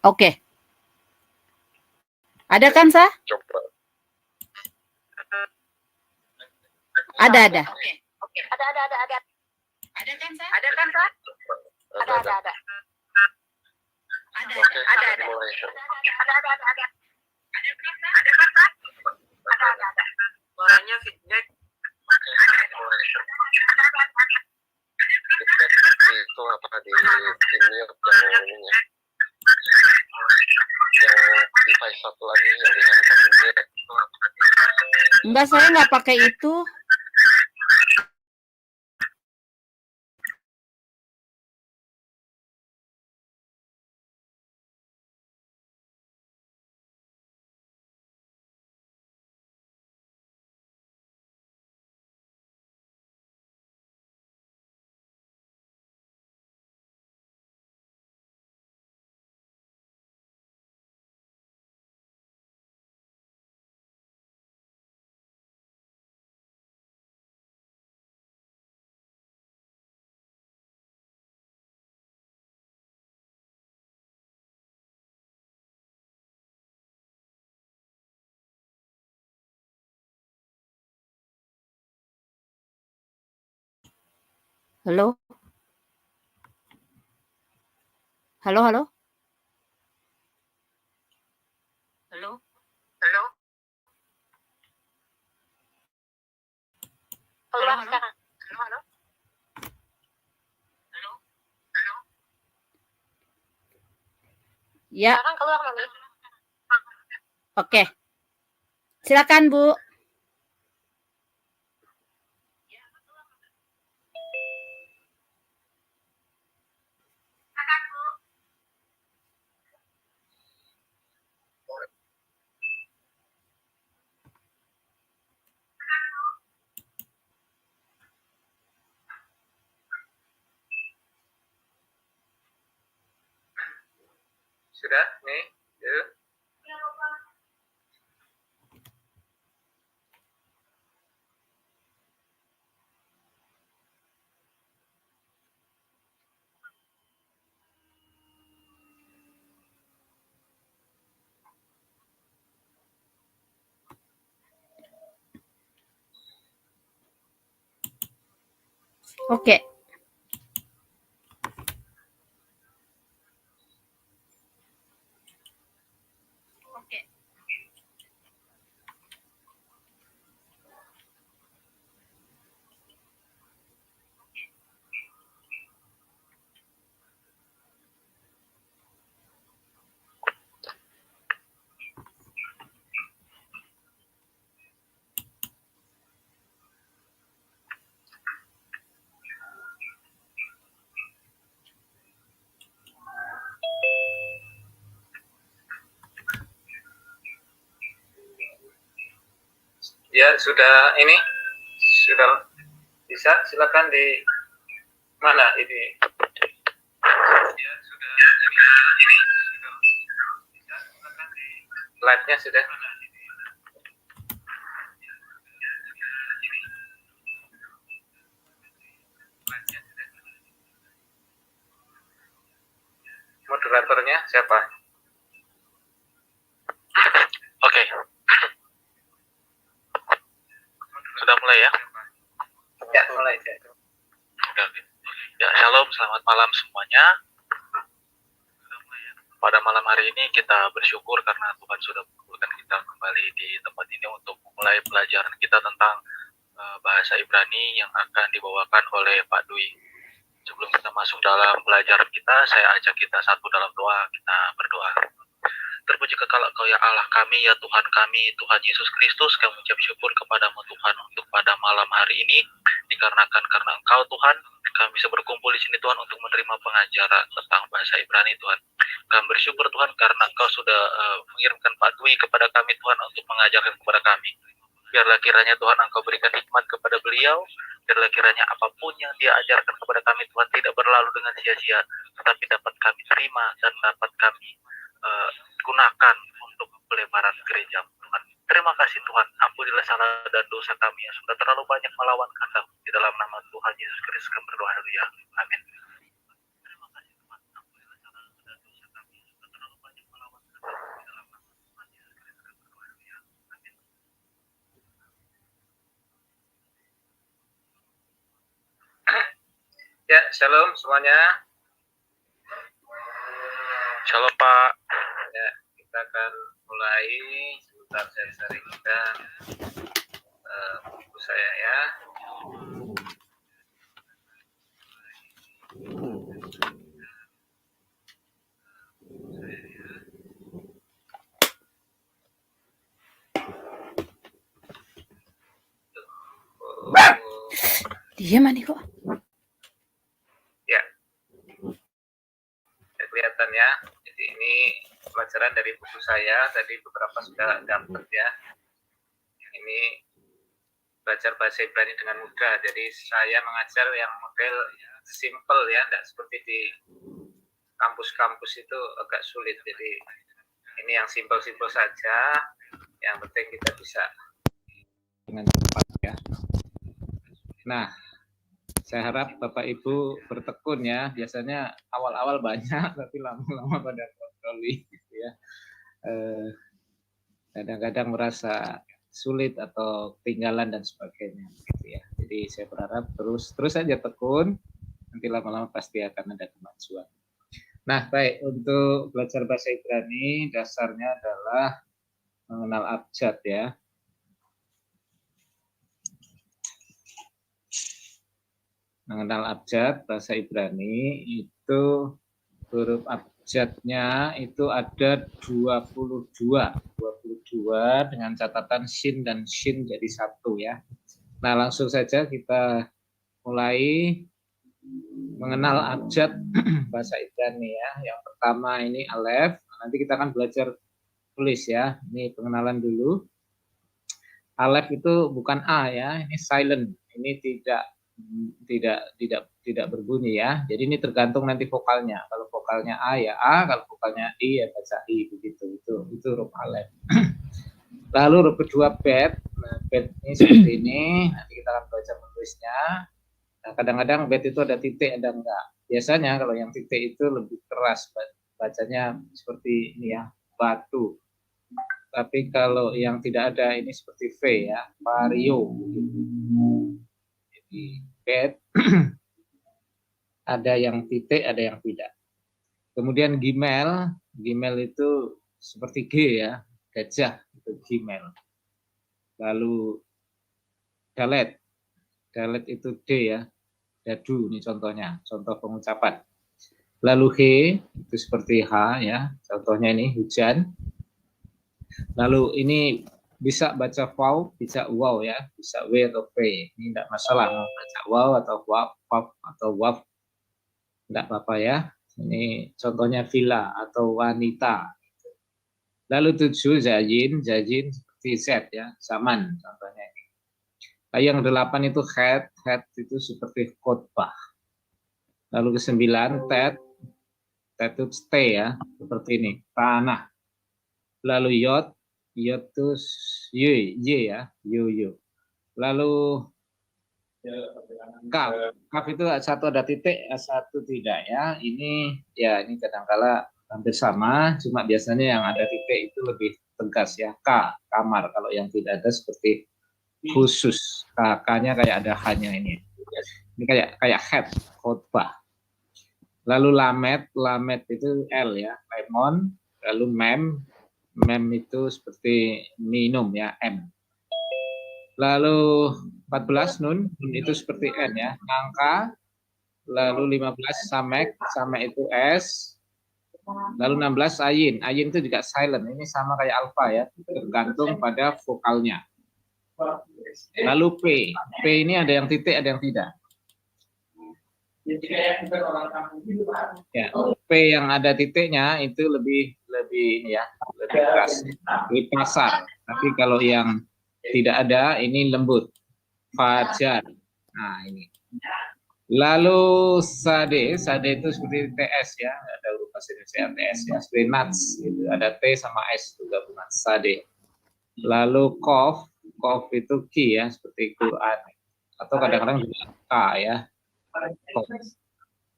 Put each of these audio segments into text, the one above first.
Oke. Ada kan, Sa? Coba. Ada. Ada. Ada kan, Sa? Ada. Suaranya feedback. Itu apa di ini yang ininya? Yang device satu lagi yang di handphone sendiri. Enggak, saya nggak pakai itu. Halo? Halo? Halo. Keluar sekarang. Halo. Ya, Sekarang keluar, Mami. oke. Silakan, Bu. Sudah, nih. Yuk. Oke. Ya, sudah ini. Sudah bisa, silakan di mana ini? Ya, sudah ini. Bisa, silakan di live-nya sudah. Moderatornya siapa? Oke. Sudah mulai ya? Ya, mulai. Oke. Ya, shalom, selamat malam semuanya. Pada malam hari ini kita bersyukur karena Tuhan sudah mengumpulkan kita kembali di tempat ini untuk memulai pelajaran kita tentang bahasa Ibrani yang akan dibawakan oleh Pak Dwi. Sebelum kita masuk dalam pelajaran kita, saya ajak kita satu dalam doa, kita berdoa. Terpuji kekal Engkau ya Allah kami, ya Tuhan kami, Tuhan Yesus Kristus, kami mengucap syukur kepadamu Tuhan untuk pada malam hari ini, dikarenakan karena Engkau Tuhan, kami bisa berkumpul di sini Tuhan untuk menerima pengajaran tentang bahasa Ibrani Tuhan. Kami bersyukur Tuhan karena Engkau sudah mengirimkan Pak Dwi kepada kami Tuhan untuk mengajarkan kepada kami. Biarlah kiranya Tuhan Engkau berikan hikmat kepada beliau, biarlah kiranya apapun yang dia ajarkan kepada kami Tuhan tidak berlalu dengan sia-sia, tetapi dapat kami terima dan dapat kami gunakan untuk pelebaran gereja Tuhan. Terima kasih Tuhan, ampunilah salah dan dosa kami yang sudah terlalu banyak melawan kehendak. Di dalam nama Tuhan Yesus Kristus kami berdoa, haleluya. Amin. Terima kasih Tuhan, ampunilah salah dan dosa kami yang sudah Ya, shalom semuanya. Shalom Pak. Ya, kita akan mulai sebentar sharing kita buku saya ya. Dia mana kok? Ya, kelihatan ya. Jadi ini pelajaran dari buku saya. Tadi beberapa sudah dapat ya. Ini belajar bahasa Ibrani dengan mudah. Jadi saya mengajar yang model simple ya, tidak seperti di kampus-kampus itu agak sulit. Jadi ini yang simple-simple saja. Yang penting kita bisa dengan cepat ya. Nah, saya harap Bapak Ibu bertekun ya. Biasanya awal-awal banyak, tapi lama-lama pada kontroli gitu ya. Kadang-kadang merasa sulit atau ketinggalan dan sebagainya gitu ya. Jadi saya berharap terus saja tekun, nanti lama-lama pasti akan ada kemajuan. Nah, baik, untuk belajar bahasa Ibrani dasarnya adalah mengenal abjad ya. Mengenal abjad bahasa Ibrani itu huruf abjadnya itu ada 22 dengan catatan shin dan shin jadi satu ya. Nah, langsung saja kita mulai mengenal abjad bahasa Ibrani ya. Yang pertama ini alef, nanti kita akan belajar tulis ya. Ini pengenalan dulu. Alef itu bukan A ya, ini silent. Ini tidak berbunyi ya. Jadi ini tergantung nanti vokalnya. Kalau vokalnya A ya A, kalau vokalnya I ya baca I begitu. Itu huruf alef. Lalu huruf kedua bet. Nah, bet ini seperti ini. Nanti kita akan belajar menulisnya. Nah, kadang-kadang bet itu ada titik, ada enggak. Biasanya kalau yang titik itu lebih keras bacanya seperti ini ya, batu. Tapi kalau yang tidak ada ini seperti V ya, vario. Jadi bet ada yang titik, ada yang tidak. Kemudian gimel itu seperti G ya, gajah itu gimel. Lalu dalet itu D ya, dadu ini contohnya, contoh pengucapan. Lalu H itu seperti H ya, contohnya ini hujan. Lalu ini bisa baca wow, bisa wow ya, bisa W atau P. Ini tidak masalah mau baca wow atau wow atau waf, tidak apa-apa ya. Ini contohnya villa atau wanita. Lalu 7 zajin seperti Z ya, zaman contohnya ini. Lalu yang 8 itu head itu seperti khotbah. Lalu ke-9 tet itu stay ya, seperti ini, tanah. Lalu yod itu y ya, yo. Lalu kaf itu satu ada titik, satu tidak ya. Ini kadang-kala hampir sama, cuma biasanya yang ada titik itu lebih tegas ya. Kamar, kalau yang tidak ada seperti khusus. K-nya kayak ada hanya ini. Ini kayak head, khotbah. Lalu lamet itu L ya, lemon. Lalu mem itu seperti minum ya, M. Lalu 14 nun itu seperti N ya, angka. Lalu 15 samek itu S. Lalu 16 ayin itu juga silent. Ini sama kayak alfa ya, tergantung pada vokalnya. Lalu P ini ada yang titik, ada yang tidak. Ya, P yang ada titiknya itu lebih ini ya, lebih keras, lebih kasar. Tapi kalau yang tidak ada ini lembut. Fajar. Nah, ini. Lalu sade itu seperti TS ya, ada huruf bahasa Indonesia TS ya, seperti nuts gitu. Ada T sama S itu gabungan sade. Lalu kof itu ki ya, seperti Quran. Atau kadang-kadang juga K ya.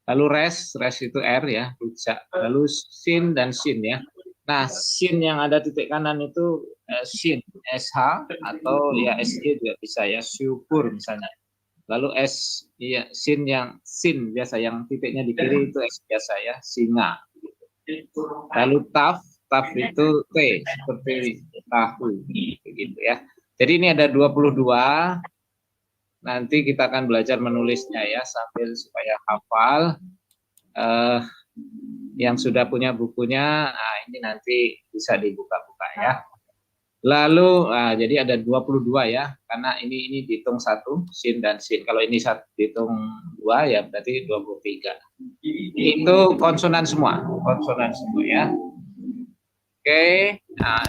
Lalu res itu R ya, rujak. Lalu sin dan shin ya. Nah, shin yang ada titik kanan itu shin, SH atau ya SY juga bisa ya, syukur misalnya. Lalu S, iya, sin biasa, yang titiknya di kiri itu S biasa ya, singa. Lalu taf itu T, seperti tahu, begitu ya. Jadi ini ada 22. Nanti kita akan belajar menulisnya ya, sambil supaya hafal. Yang sudah punya bukunya, nah ini nanti bisa dibuka-buka ya. Lalu, jadi ada 22 ya, karena ini dihitung 1, sin dan sin. Kalau ini dihitung 2 ya berarti 23. Itu konsonan semua ya. Oke, nah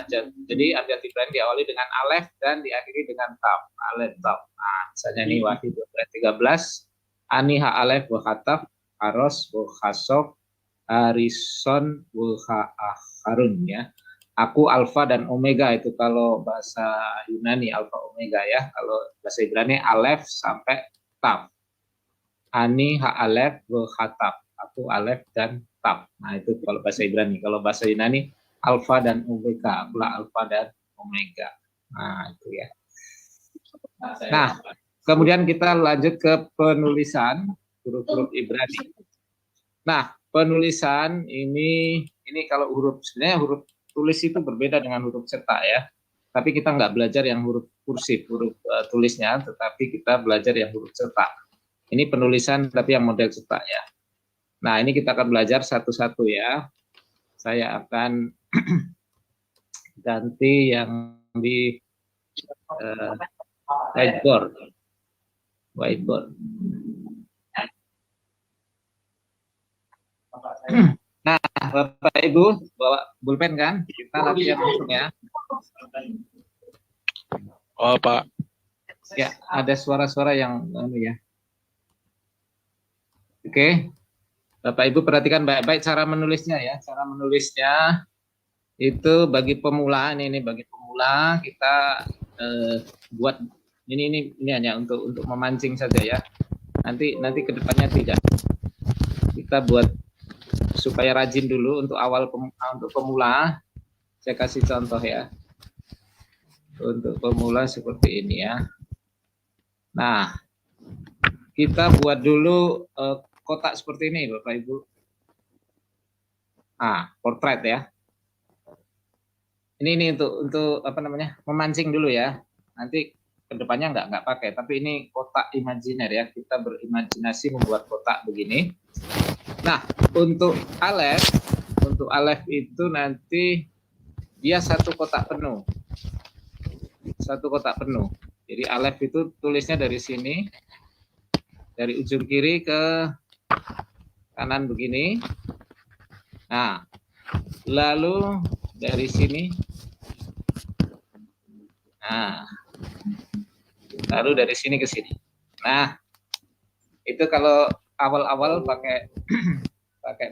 jadi abjad Ibrani diawali dengan alef dan diakhiri dengan taf. Alef taf. Nah, misalnya ini Wahid 13, Ani ha alef wa khataf, Aros wa khasof, Arison wa harun ya. Aku alfa dan omega itu kalau bahasa Yunani alfa omega ya. Kalau bahasa Ibrani alef sampai taf. Ani ha alef wa khataf. Aku alef dan taf. Nah itu kalau bahasa Ibrani. Kalau bahasa Yunani alfa dan omega, pula alfa dan omega. Nah, itu ya. Nah, kemudian kita lanjut ke penulisan huruf-huruf Ibrani. Nah, penulisan ini kalau sebenarnya huruf tulis itu berbeda dengan huruf cetak ya. Tapi kita nggak belajar yang huruf kursif, huruf tulisnya, tetapi kita belajar yang huruf cetak. Ini penulisan tapi yang model cetak ya. Nah, ini kita akan belajar satu-satu ya. Saya akan ganti yang di whiteboard. Nah, Bapak Ibu bawa pulpen kan? Kita latihan langsung ya. Oh, Pak. Ya, ada suara-suara yang ya. Oke. Bapak Ibu perhatikan baik-baik cara menulisnya ya. Cara menulisnya itu bagi pemula, ini bagi pemula kita buat ini hanya untuk memancing saja ya. Nanti kedepannya tidak. Kita buat supaya rajin dulu untuk untuk pemula. Saya kasih contoh ya. Untuk pemula seperti ini ya. Nah, kita buat dulu kotak seperti ini Bapak Ibu. Portrait ya. Ini untuk apa namanya? Memancing dulu ya. Nanti kedepannya nggak pakai, tapi ini kotak imajiner ya. Kita berimajinasi membuat kotak begini. Nah, untuk alef itu nanti dia satu kotak penuh. Jadi alef itu tulisnya dari sini, dari ujung kiri ke kanan begini. Nah, lalu dari sini. Nah, lalu dari sini ke sini. Nah, itu kalau awal-awal pakai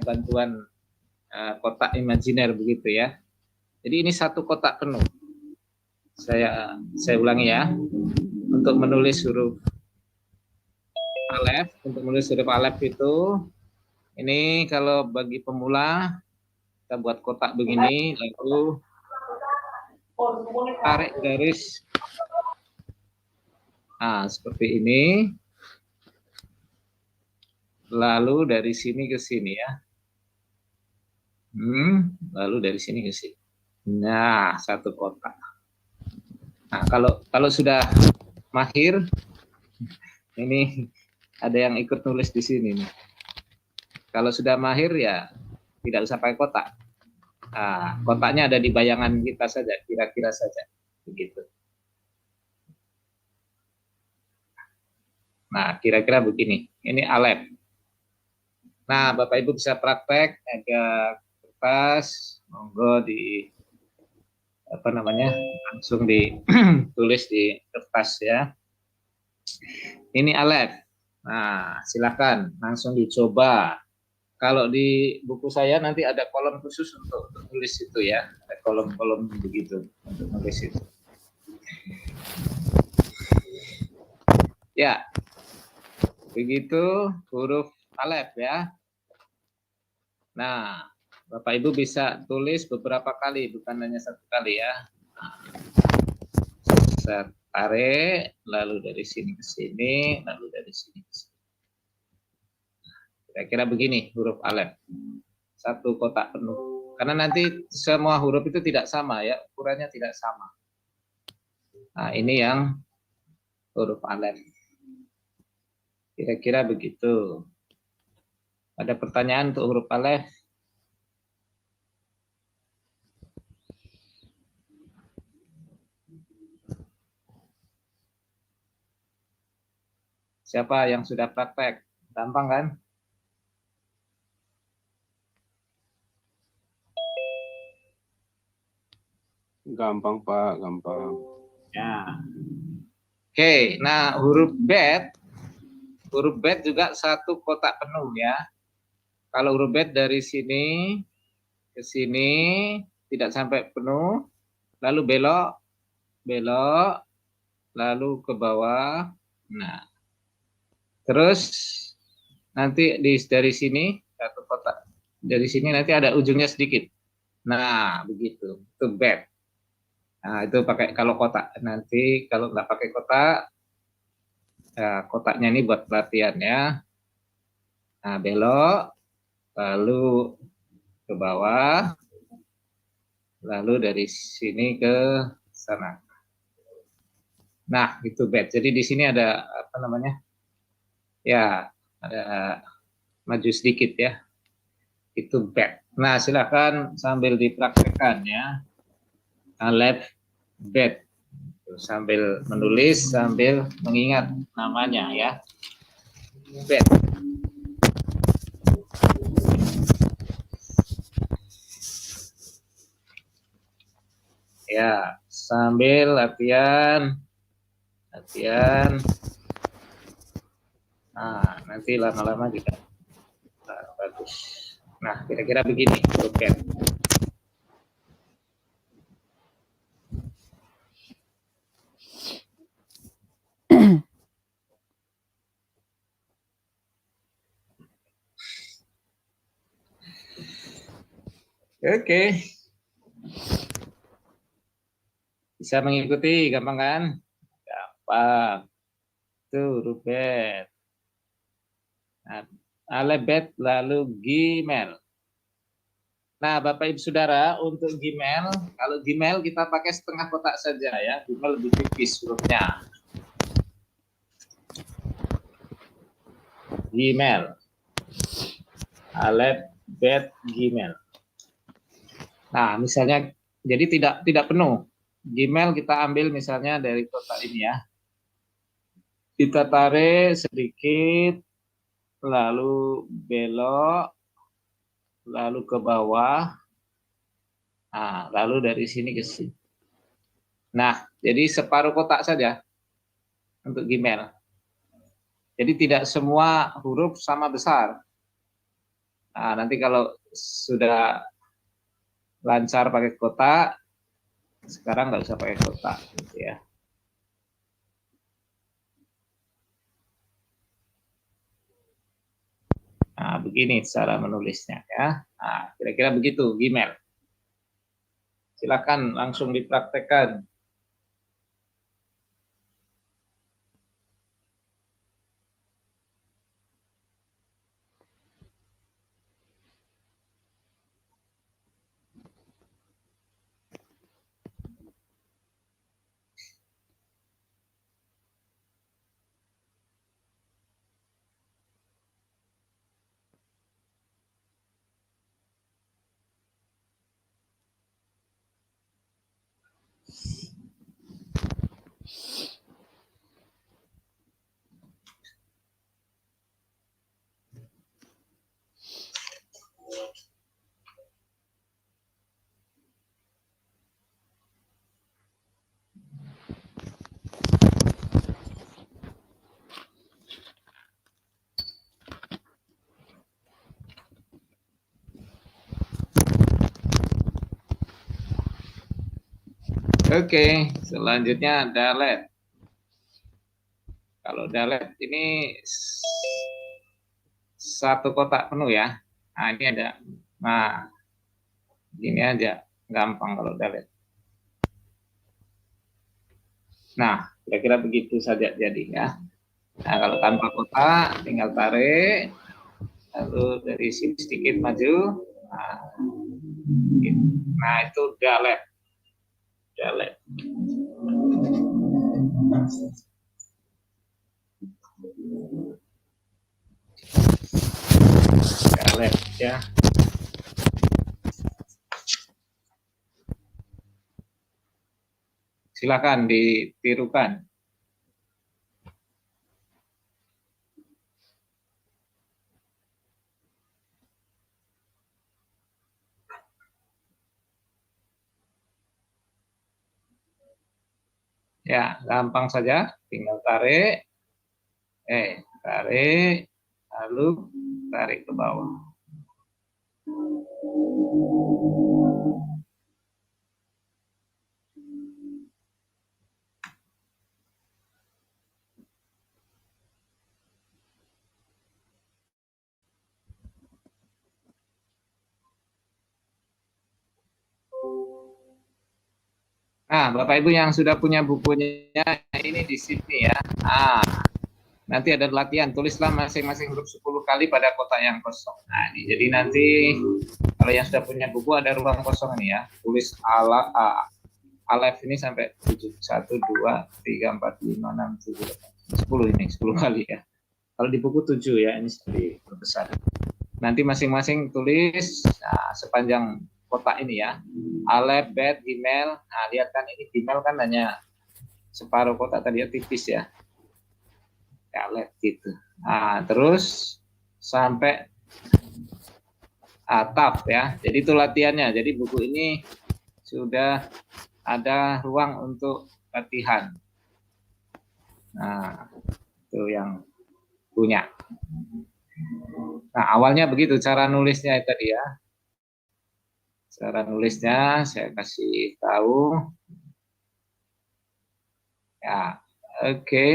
bantuan kotak imajiner begitu ya. Jadi ini satu kotak penuh. Saya ulangi ya. Untuk menulis huruf alef, itu ini kalau bagi pemula kita buat kotak begini, lalu tarik garis seperti ini, lalu dari sini ke sini ya, lalu dari sini ke sini. Nah, satu kotak. Nah, kalau sudah mahir, ini ada yang ikut nulis di sini nih. Kalau sudah mahir ya tidak usah pakai kotak. Nah, kotaknya ada di bayangan kita saja, kira-kira saja, begitu. Nah, kira-kira begini. Ini alef. Nah, Bapak Ibu bisa praktek agak kertas, monggo langsung ditulis di kertas ya. Ini alef. Nah, silakan langsung dicoba. Kalau di buku saya nanti ada kolom khusus untuk tulis itu ya, ada kolom-kolom begitu untuk nulis itu. Ya, begitu huruf alef ya. Nah, Bapak Ibu bisa tulis beberapa kali, bukan hanya satu kali ya. tarik, lalu dari sini ke sini, lalu dari sini ke sini. Kira-kira begini huruf alef. Satu kotak penuh. Karena nanti semua huruf itu tidak sama ya, ukurannya tidak sama. Nah, ini yang huruf alef. Kira-kira begitu. Ada pertanyaan untuk huruf alef? Siapa yang sudah praktek? Gampang kan? Gampang, Pak, gampang. Ya. Oke, nah huruf bet juga satu kotak penuh ya. Kalau huruf bet dari sini ke sini tidak sampai penuh, lalu belok, lalu ke bawah. Nah, terus nanti dari sini satu kotak, dari sini nanti ada ujungnya sedikit. Nah, begitu, itu bet. Nah, itu pakai kalau kotak. Nanti kalau nggak pakai kotak, ya, kotaknya ini buat pelatihan ya. Nah, belok, lalu ke bawah, lalu dari sini ke sana. Nah, itu bet. Jadi di sini ada apa namanya? Ya, ada maju sedikit ya. Itu bet. Nah, silakan sambil dipraktekkan ya. Alef bet. Sambil menulis, sambil mengingat namanya ya. Bet. Ya, sambil latihan. Nah, nanti lama-lama juga bagus. Nah, kira-kira begini, bet. Oke. Bisa mengikuti, gampang kan? Gampang. Tuh, huruf bet. Nah, alef bet lalu gimel. Nah, Bapak Ibu Saudara, untuk gimel, kalau gimel kita pakai setengah kotak saja ya. Gimel lebih tipis hurufnya. Gimel. Alef bet gimel. Nah, misalnya jadi tidak penuh. Gmail kita ambil misalnya dari kotak ini ya. Kita tarik sedikit, lalu belok, lalu ke bawah. Nah, lalu dari sini ke sini. Nah, jadi separuh kotak saja untuk Gmail. Jadi tidak semua huruf sama besar. Nah, nanti kalau sudah lancar pakai kotak, sekarang nggak usah pakai kotak gitu ya. Nah, begini cara menulisnya ya. Nah, kira-kira begitu Gmail. Silakan langsung dipraktekkan. Oke, selanjutnya dalet. Kalau dalet ini satu kotak penuh ya. Nah, ini ada. Nah, gini aja, gampang kalau dalet. Nah, Kira-kira begitu saja jadi ya. Nah, kalau tanpa kotak tinggal tarik, lalu dari sini sedikit maju. Nah itu dalet. Dalet. Dalet ya. Silakan ditirukan. Ya, gampang saja, tinggal tarik, tarik, lalu tarik ke bawah. Nah, Bapak Ibu yang sudah punya bukunya, ini di sini ya. Nanti ada latihan, tulislah masing-masing huruf 10 kali pada kotak yang kosong. Nah, jadi nanti kalau yang sudah punya buku ada ruang kosong ini ya. Tulis alef ini sampai 7, 1, 2, 3, 4, 5, 6, 7, 10 ini, 10 kali ya. Kalau di buku 7 ya, ini seperti berbesar. Nanti masing-masing tulis sepanjang kotak ini ya. Alef, bet, gimel. Nah, lihat kan ini gimel kan hanya separuh kotak tadi ya, tipis ya. Alef gitu. Nah, terus sampai atap ya. Jadi itu latihannya. Jadi buku ini sudah ada ruang untuk latihan. Nah, itu yang punya. Nah, awalnya begitu cara nulisnya tadi ya. Cara nulisnya saya kasih tahu. Ya, oke.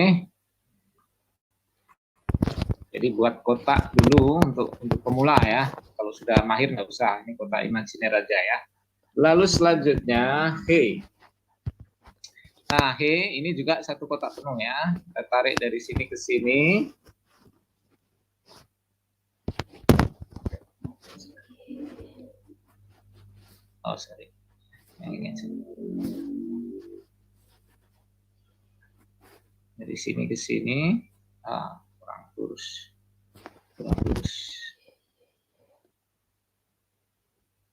Jadi buat kotak dulu untuk pemula ya. Kalau sudah mahir nggak usah. Ini kotak imajiner aja ya. Lalu selanjutnya he. Nah, he ini juga satu kotak penuh ya. Kita tarik dari sini ke sini. Oh, sorry. Yang ini aja. Dari sini ke sini. Kurang lurus. Kurang lurus.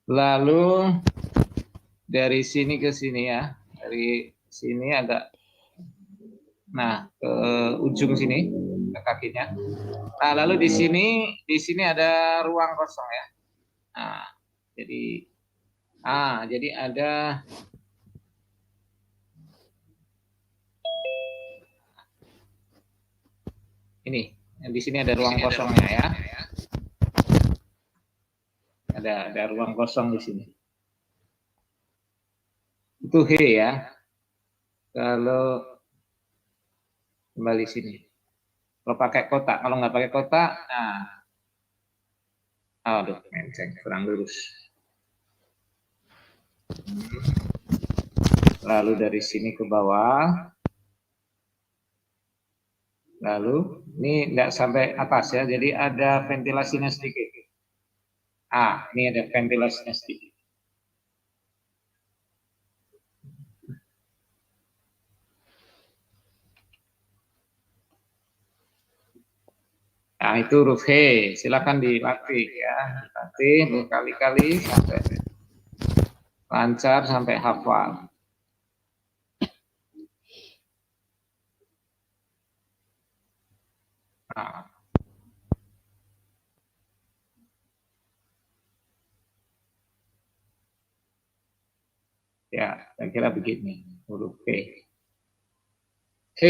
Lalu dari sini ke sini ya. Dari sini agak ke ujung sini ke kakinya. Nah, lalu di sini ada ruang kosong ya. Nah, jadi ada ini. Di sini ada ruang kosongnya ya. Ada ruang kosong di sini. Itu he ya. Kalau kembali sini. Kalau pakai kotak, kalau nggak pakai kotak, aduh, menceng, kurang lurus. Lalu dari sini ke bawah. Lalu ini nggak sampai atas ya, jadi ada ventilasinya sedikit. Ini ada ventilasinya sedikit. Nah, itu huruf H. Silakan dilatih ya. Dilatih berkali-kali sampai lancar, sampai hafal. Nah. Ya, saya kira begini. Huruf H. H.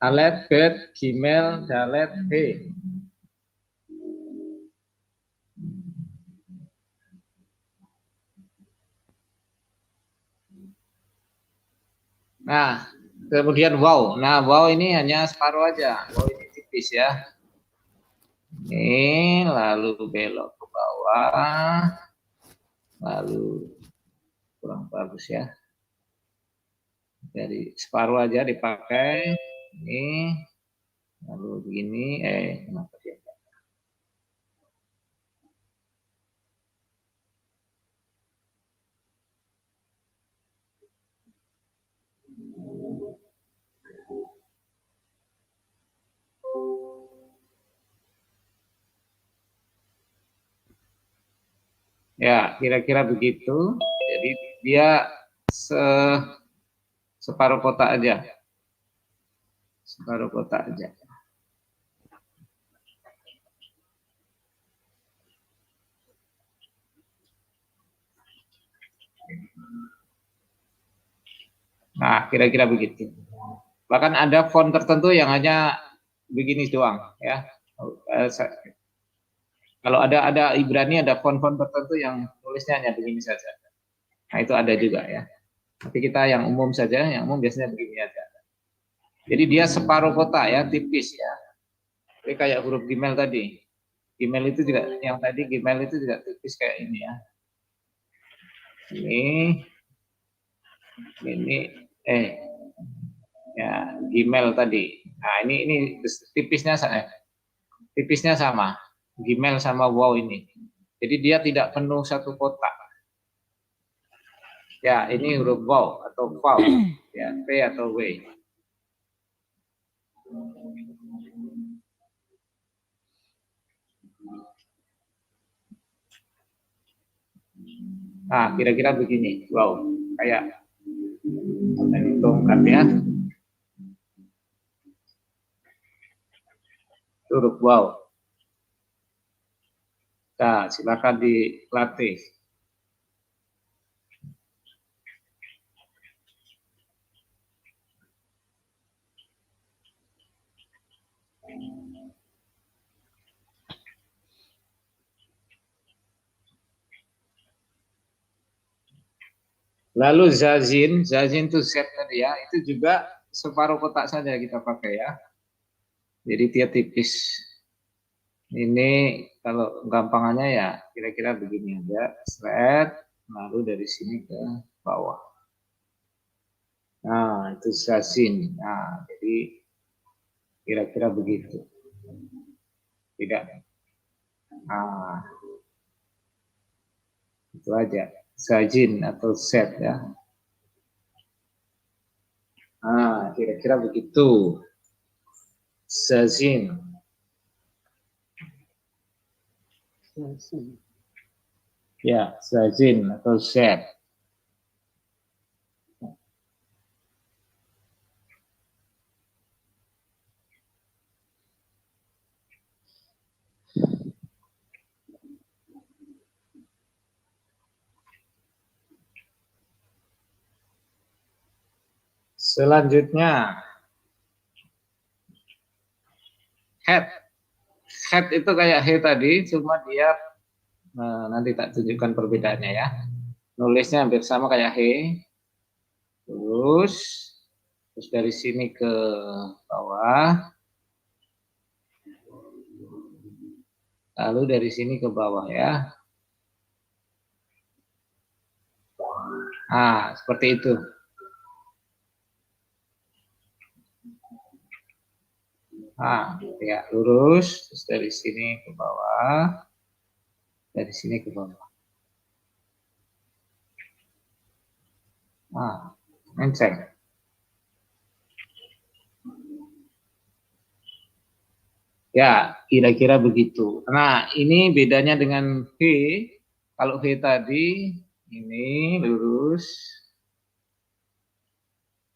Alef, bet, gimel, dalet, he. Nah, kemudian wow. Nah, wow ini hanya separuh aja. Wow ini tipis ya. Ini lalu belok ke bawah, lalu kurang bagus ya. Dari separuh aja dipakai. Ini lalu begini. Kenapa dia? Ya, kira-kira begitu. Jadi dia separuh kotak aja. Separuh kotak aja. Nah, kira-kira begitu. Bahkan ada font tertentu yang hanya begini doang, ya. Kalau ada Ibrani, ada font-font tertentu yang tulisnya hanya begini saja. Nah, itu ada juga ya. Tapi kita yang umum saja, yang umum biasanya begini aja. Jadi dia separuh kotak ya, tipis ya. Jadi kayak huruf Gmail tadi. Gmail itu juga, yang tadi Gmail itu juga tipis kayak ini ya. Ini, ya Gmail tadi. Nah ini tipisnya sama. Gmail sama wow ini. Jadi dia tidak penuh satu kotak. Ya ini huruf wow atau wow. Ya P atau W. Nah kira-kira begini. Wow. Kayak tongkat ya. Huruf wow. Nah, silakan dilatih. Lalu zazin itu Z tadi ya, itu juga separuh kotak saja kita pakai ya. Jadi dia tipis. Ini kalau gampangannya ya kira-kira begini aja, slide, lalu dari sini ke bawah. Nah, itu zazin. Nah, jadi kira-kira begitu. Tidak. Nah, itu aja. Zazin atau Z ya. Nah, kira-kira begitu. Zazin. Ya, zazin atau Z. Selanjutnya, head. Head itu kayak he tadi, cuma dia nanti tak tunjukkan perbedaannya ya. Nulisnya hampir sama kayak he. Terus dari sini ke bawah. Lalu dari sini ke bawah ya. Nah, seperti itu. Nah, ya lurus, terus dari sini ke bawah, dari sini ke bawah. Nah, enceng. Ya, kira-kira begitu. Nah, ini bedanya dengan H. Kalau H tadi, ini lurus.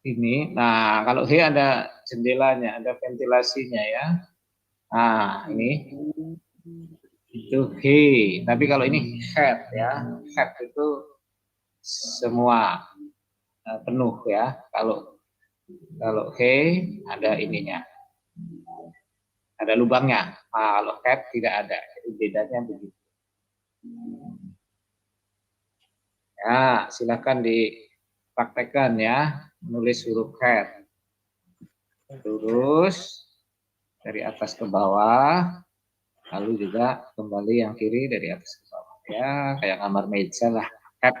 Ini, nah kalau H ada jendelanya, ada ventilasinya ya. Nah, ini itu H. Tapi kalau ini head ya, head itu semua penuh ya. Kalau H ada ininya, ada lubangnya. Nah, kalau head tidak ada. Jadi bedanya begitu. Ya, silakan dipraktekkan ya, menulis huruf head. Lurus dari atas ke bawah, Lalu juga kembali yang kiri dari atas ke bawah. Ya, kayak kamar meja lah. Tap.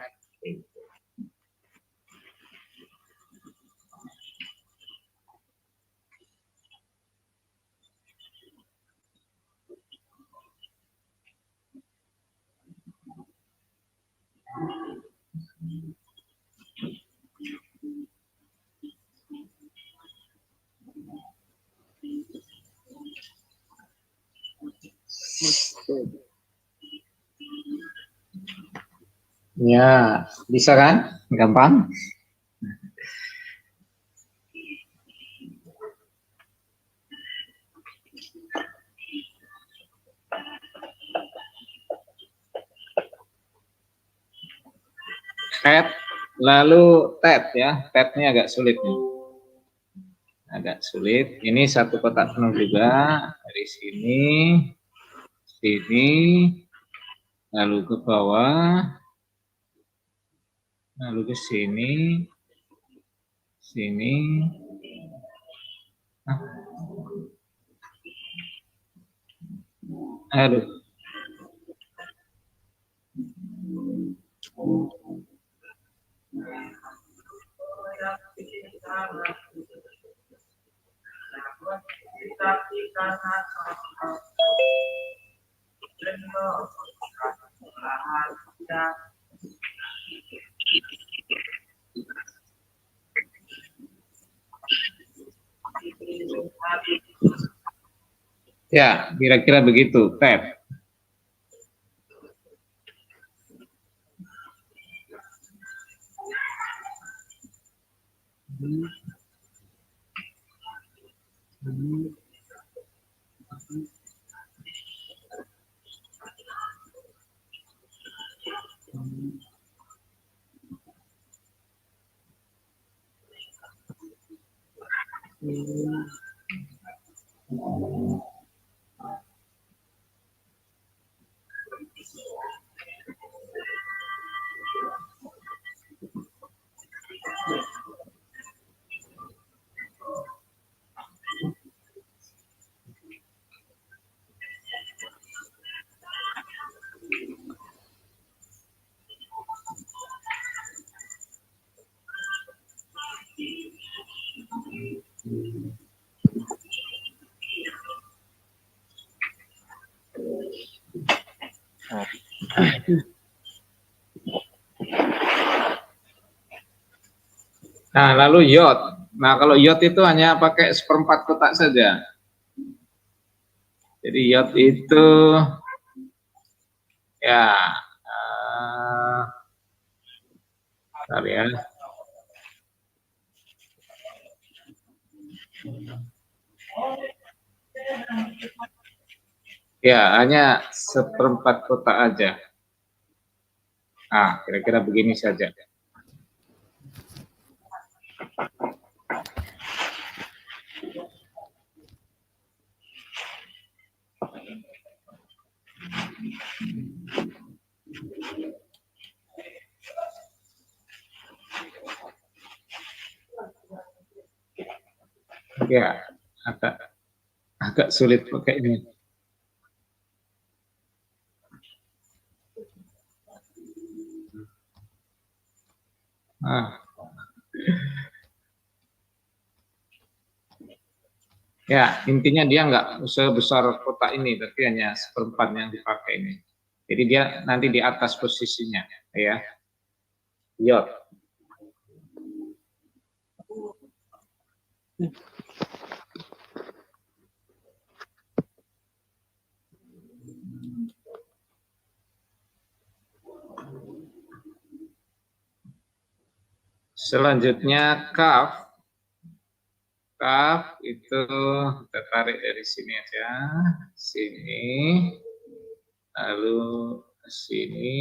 Ya, bisa kan? Gampang. Head, lalu tab ya. Tabnya agak sulit nih. Agak sulit. Ini satu kotak penuh juga. Dari sini, sini, lalu ke bawah, lalu ke sini, sini. Aduh. Ya, kira-kira begitu, tab. Nah, lalu yod. Nah, kalau yod itu hanya pakai seperempat kotak saja. Jadi yod itu ya, bentar ya. Ya, hanya seperempat kotak aja. Nah, kira-kira begini saja. Ya, agak sulit pakai ini. Nah. Ya, intinya dia nggak sebesar kotak ini, tapi hanya seperempat yang dipakai ini. Jadi dia nanti di atas posisinya, ya. Yod. Selanjutnya kaf. Kaf itu kita tarik dari sini aja, sini, lalu ke sini,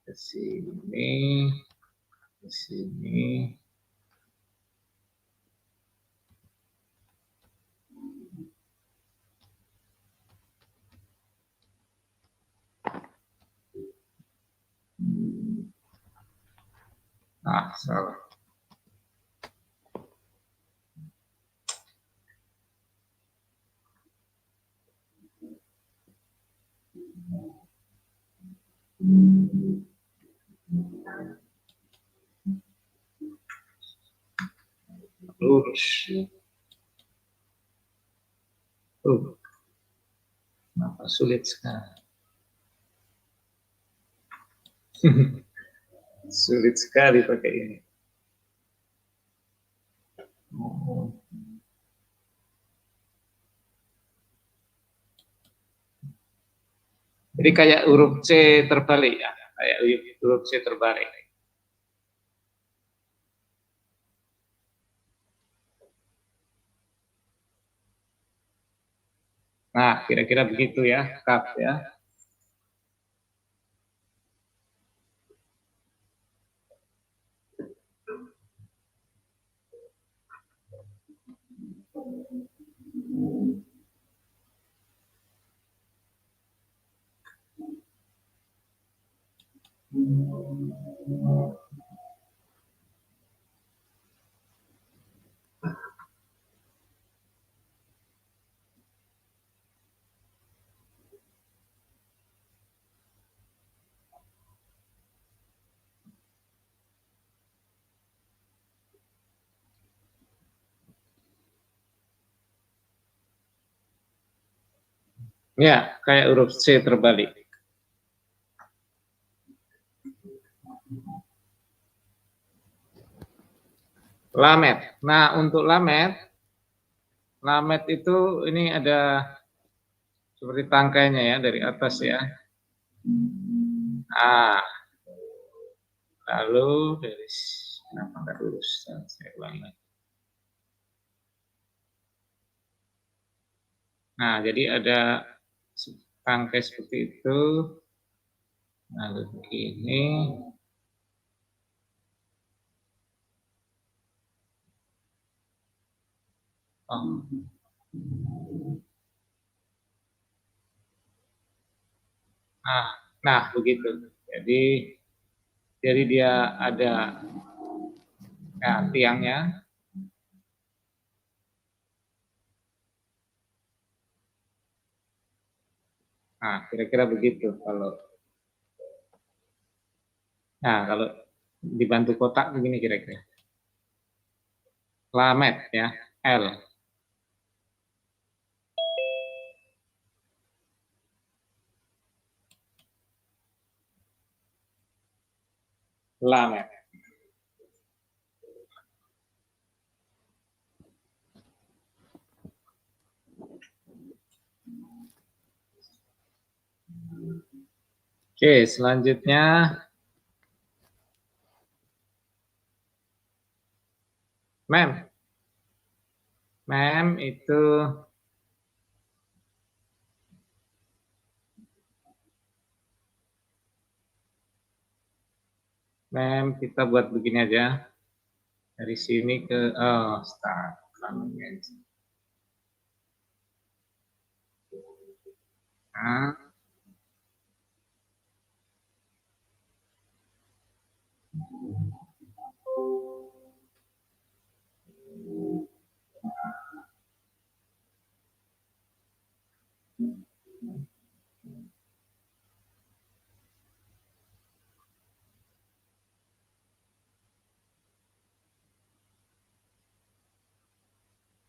ke sini, ke sini. Ah, salah. lurus. Kenapa sulit sekali? Sulit sekali pakai ini. Jadi kayak huruf C terbalik ya, kayak huruf C terbalik. Nah, kira-kira begitu ya, kaf ya. Ya, kayak huruf C terbalik. Lamet. Nah, untuk lamet itu ini ada seperti tangkainya ya dari atas ya. Ah, lalu dari kenapa nggak lurus? Saya ulangi lagi. Nah, jadi ada tangkai seperti itu. Lalu begini. Oh. Nah, begitu. Jadi dia ada ya, tiangnya. Nah, kira-kira begitu kalau dibantu kotak begini kira-kira. Lamet ya, L. Lamet. Oke, selanjutnya mem. Mem itu kita buat begini aja. Dari sini ke start.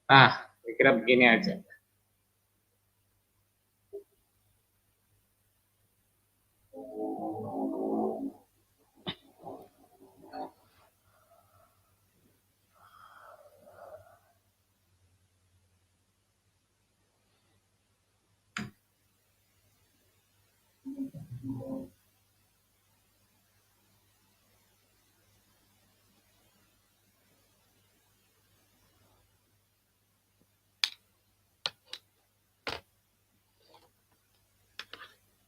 Nah, kira-kira begini aja.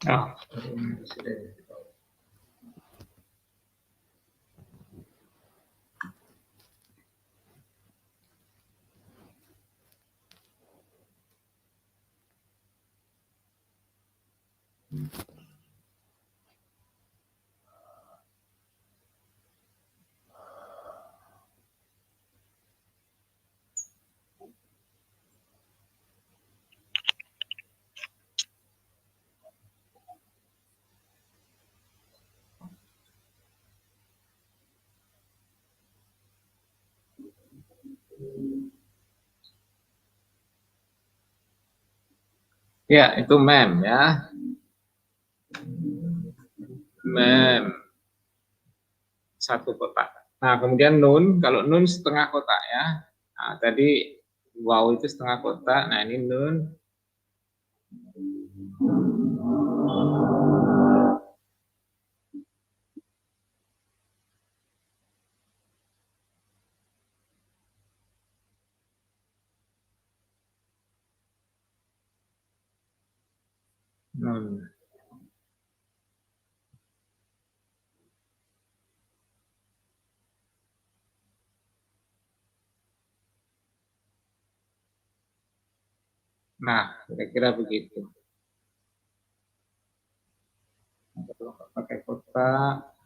Oh, Ya, itu mem ya. Mem. Satu kotak. Nah, kemudian nun, kalau nun setengah kotak ya. Nah, tadi wow itu setengah kotak. Nah, ini nun. Nun. Nah, kira-kira begitu. Kalau pakai kotak.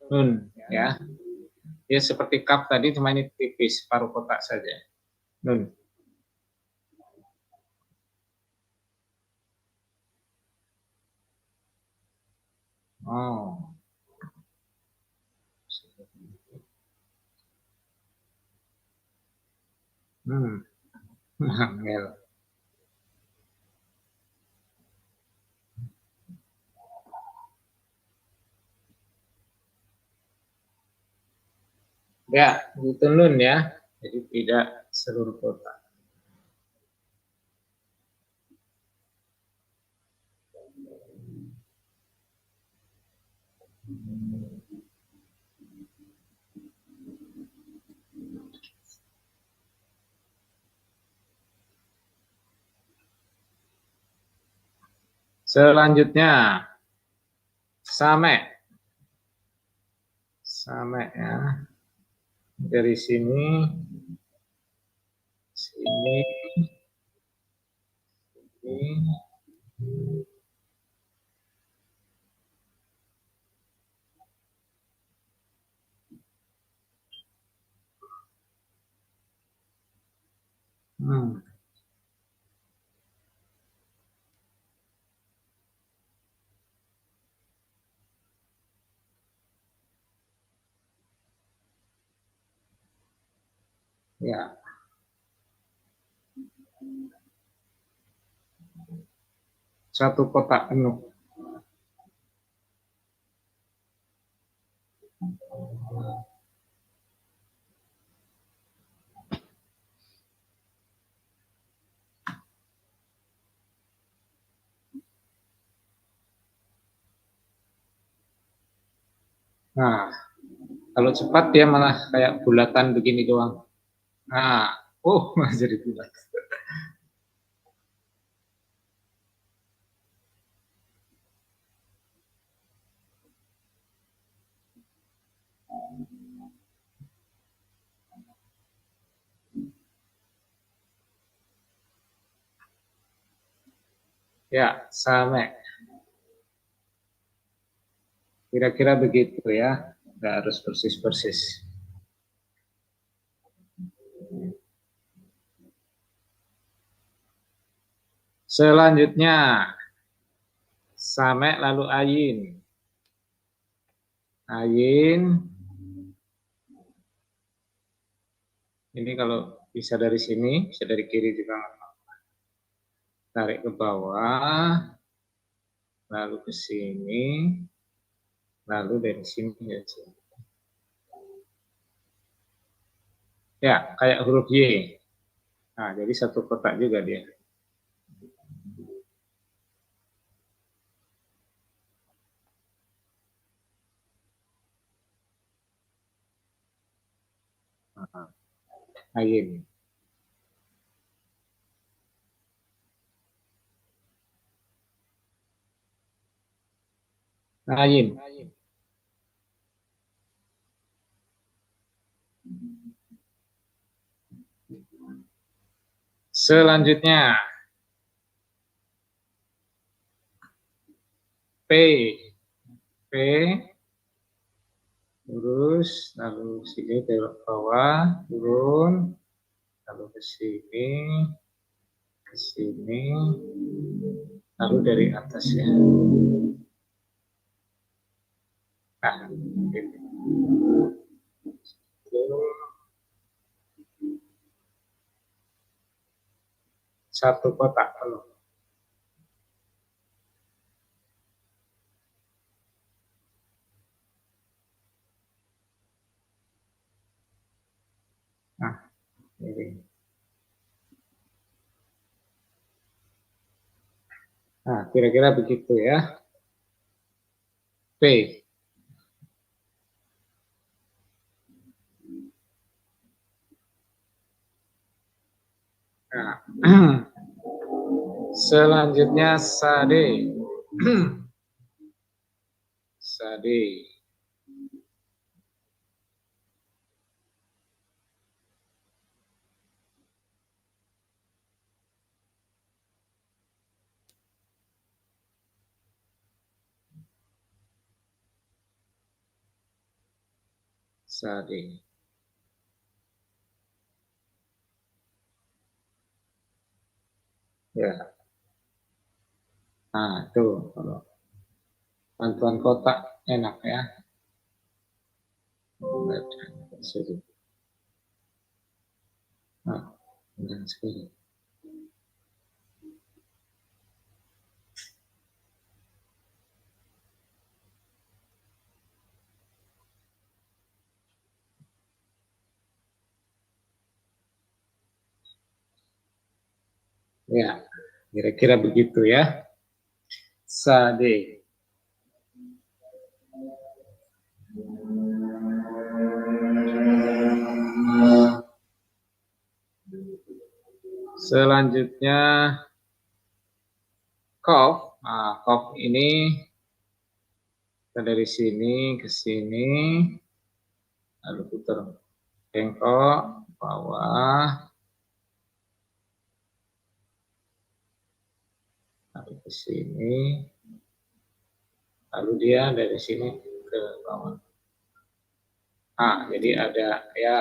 Nun ya. Ya seperti cup tadi, cuma ini tipis, paruh kotak saja. Nun. Oh. Angel. Ya, itu nun ya. Jadi tidak seluruh kotak. Selanjutnya, same. Same ya. Dari sini, sini, sini. Ya. Satu kotak penuh. Nah, kalau cepat dia malah kayak bulatan begini doang. Nah, jadi bulat. Ya, sama. Kira-kira begitu ya. Nggak harus persis-persis. Selanjutnya, same lalu ayin. Ayin. Ini kalau bisa dari sini, bisa dari kiri juga. Tarik ke bawah, lalu ke sini, lalu dari sini ke sini. Ya, kayak huruf Y. Nah, jadi satu kotak juga dia. Ayin. Ayin. Selanjutnya, P. P. Lurus, lalu sini ke bawah, turun, lalu ke sini, lalu dari atas ya. Nah, gitu. satu kotak penuh. Nah, ini. Nah, kira-kira begitu ya. P. Nah, selanjutnya sade. Sade. Sade. Ya. Nah, itu kalau bantuan kotak enak ya. Nah, dan sekali. Ya, kira-kira begitu ya. Sade. Selanjutnya kof. Nah, kof ini kita dari sini ke sini, lalu putar bengkok bawah, lalu ke sini, lalu dia dari sini ke bawah. Nah, jadi ada ya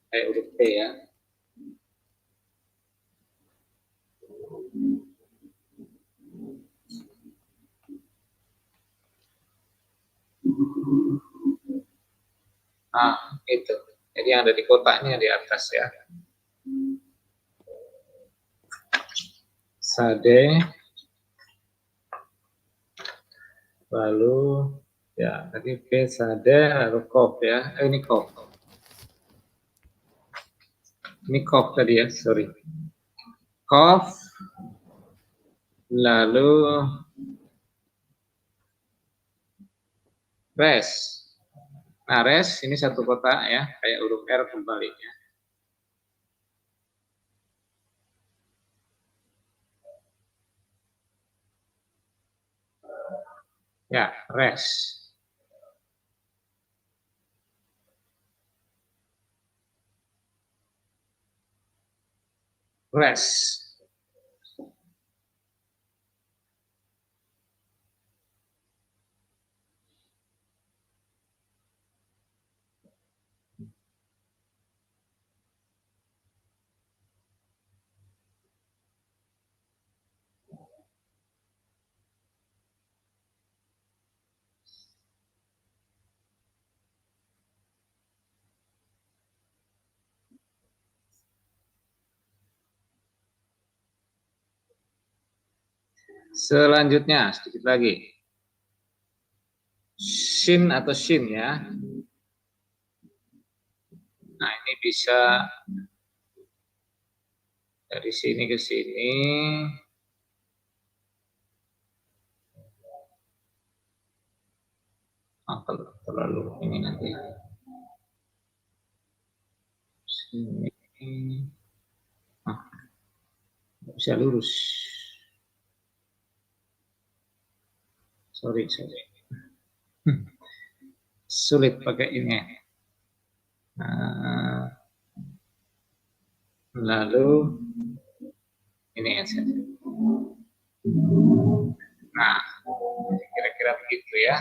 kayak huruf T ya. Nah, itu. Jadi yang ada di kotaknya di atas ya. Sade. Lalu ya tadi P sade lalu kof ya. Ini kof. Ini kof tadi ya, sorry. Kof. Lalu res. Nah, res ini satu kotak ya, kayak huruf R kembali ya. Ya, res. Res. Selanjutnya sedikit lagi. Shin atau shin ya. Nah, ini bisa dari sini ke sini. Kalau terlalu ini nanti. Sini. Nah, bisa lurus. Sorry. Sulit pakai ini. Nah, lalu ini aja. Nah, kira-kira begitu ya.